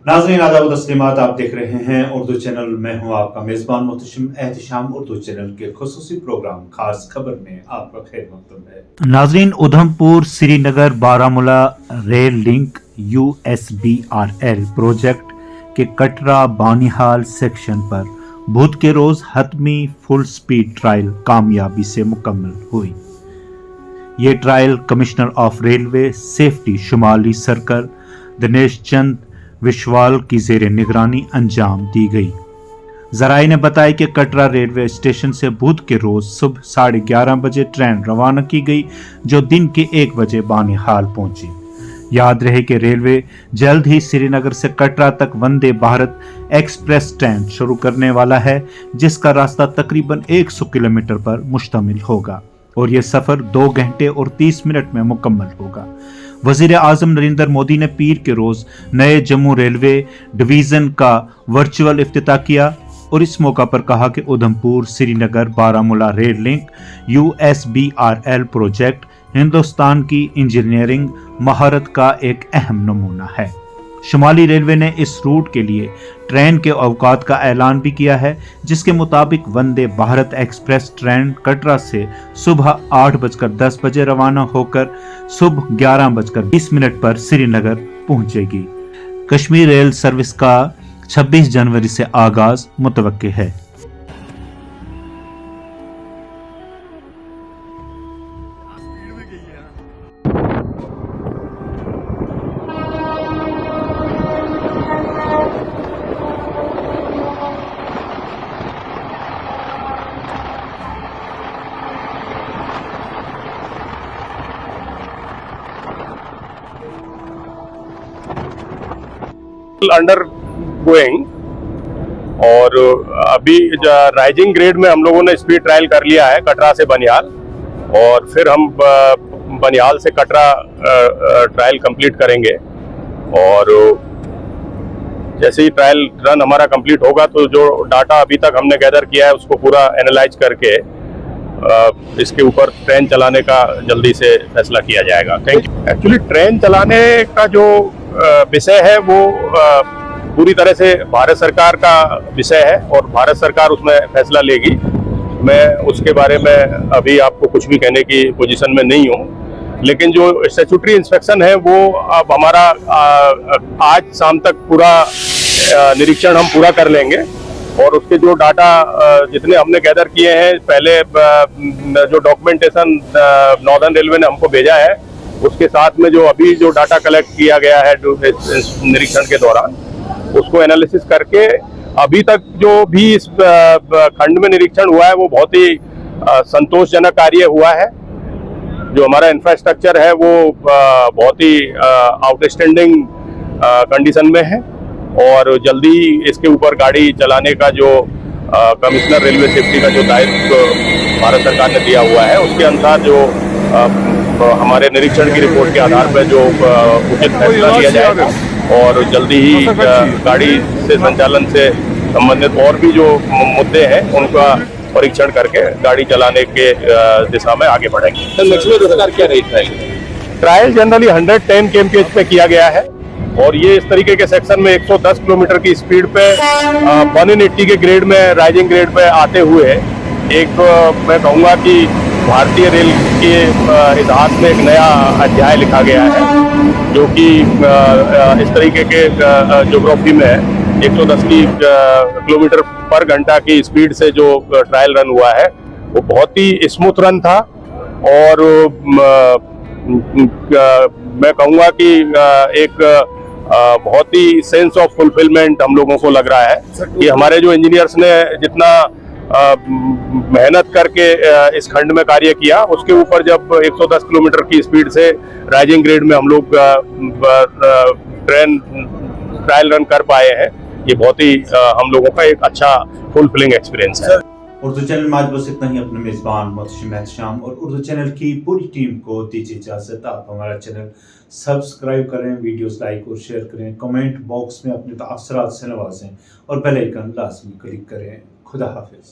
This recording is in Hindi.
नाज़रीन आदाब तस्लीमात, आप देख रहे हैं उर्दू चैनल। मैं हूं आपका मेज़बान मोहतशिम एहतिशाम। उर्दू चैनल के खुसूसी प्रोग्राम खास खबर में आपका खैर मकदम है। नाज़रीन, Udhampur Srinagar Baramulla rail link USBRL project के कटरा बानिहाल सेक्शन पर बुध के रोज हतमी फुल स्पीड ट्रायल कामयाबी से मुकम्मल हुई। ये trial commissioner of railway safety शुमाली सर्कल दिनेश चंद विश्वाल की जेर निगरानी अंजाम दी गई। जराये ने बताया कि कटरा रेलवे स्टेशन से बुध के रोज सुबह 11:30 बजे ट्रेन रवाना की गई जो दिन के 1 बजे बानिहाल पहुंची। याद रहे कि रेलवे जल्द ही श्रीनगर से कटरा तक वंदे भारत एक्सप्रेस ट्रेन शुरू करने वाला है, जिसका रास्ता तकरीबन 100 किलोमीटर पर मुश्तमिल होगा और यह सफर 2 घंटे और 30 मिनट में मुकम्मल होगा। वजीर आजम नरेंद्र मोदी ने पीर के रोज नए जम्मू रेलवे डिवीजन का वर्चुअल इफ्तिताह किया और इस मौका पर कहा कि Udhampur Srinagar Baramulla rail link USBRL project Hindustan की इंजीनियरिंग महारत का एक अहम नमूना है। शुमाली रेलवे ने इस रूट के लिए ट्रेन के अवकात का ऐलान भी किया है, जिसके मुताबिक वंदे भारत एक्सप्रेस ट्रेन कटरा से सुबह 8:10 बजे रवाना होकर सुबह 11:20 पर श्रीनगर पहुंचेगी। कश्मीर रेल सर्विस का 26 जनवरी से आगाज मुतवक्के है। अंडर गोइंग और अभी राइजिंग ग्रेड में हम लोगों ने स्पीड ट्रायल कर लिया है कटरा से बनिहाल, और फिर हम बनिहाल से कटरा ट्रायल कंप्लीट करेंगे। और जैसे ही ट्रायल रन हमारा कंप्लीट होगा तो जो डाटा अभी तक हमने गैदर किया है उसको पूरा एनालाइज करके इसके ऊपर ट्रेन चलाने का जल्दी से फैसला किया जाएगा। Thank you. एक्चुअली ट्रेन चलाने का जो विषय है वो पूरी तरह से भारत सरकार का विषय है और भारत सरकार उसमें फैसला लेगी। मैं उसके बारे में अभी आपको कुछ भी कहने की पोजीशन में नहीं हूँ, लेकिन जो स्टैट्यूटरी इंस्पेक्शन है वो अब हमारा आज शाम तक पूरा निरीक्षण हम पूरा कर लेंगे और उसके जो डाटा जितने हमने गैदर किए हैं, पहले जो डॉक्यूमेंटेशन नॉर्दर्न रेलवे ने हमको भेजा है उसके साथ में जो अभी जो डाटा कलेक्ट किया गया है निरीक्षण के दौरान, उसको एनालिसिस करके अभी तक जो भी इस खंड में निरीक्षण हुआ है वो बहुत ही संतोषजनक कार्य हुआ है। जो हमारा इंफ्रास्ट्रक्चर है वो बहुत ही आउटस्टैंडिंग कंडीशन में है और जल्दी इसके ऊपर गाड़ी चलाने का जो कमिश्नर रेलवे सेफ्टी का जो दायित्व भारत सरकार ने दिया हुआ है उसके अनुसार जो हमारे निरीक्षण की रिपोर्ट के आधार पर जो उचित फैसला लिया जाएगा और जल्दी ही गाड़ी से संचालन से संबंधित और भी जो मुद्दे हैं उनका परीक्षण करके गाड़ी चलाने के दिशा में आगे बढ़ेंगे। ट्रायल जनरली 110 kmph पे किया गया है और ये इस तरीके के सेक्शन में 110 किलोमीटर की स्पीड पे 180 के ग्रेड में राइजिंग ग्रेड पे आते हुए एक मैं कहूँगा कि भारतीय रेल के इतिहास में एक नया अध्याय लिखा गया है, जो कि इस तरीके के ज्योग्राफी में 110 किलोमीटर पर घंटा की स्पीड से जो ट्रायल रन हुआ है वो बहुत ही स्मूथ रन था। और मैं कहूँगा कि एक बहुत ही सेंस ऑफ फुलफिलमेंट हम लोगों को लग रहा है कि हमारे जो इंजीनियर्स ने जितना मेहनत करके इस खंड में कार्य किया उसके ऊपर जब 110 किलोमीटर की स्पीड से राइजिंग ग्रेड में हम लोग ट्रायल रन कर पाए हैं, ये बहुत ही हम लोगों का एक अच्छा फुलफिलिंग एक्सपीरियंस है। उर्दू चैनल में आज बस इतना ही। अपने मेजबान मोहतशिम एहतिशाम और उर्दू चैनल की पूरी टीम को दीजिए इजाजत। आप हमारा चैनल सब्सक्राइब करें, वीडियोस लाइक और शेयर करें, कमेंट बॉक्स में अपने तासरात से नवाजें और बेल आइकन लाजमी क्लिक करें। खुदा हाफिज।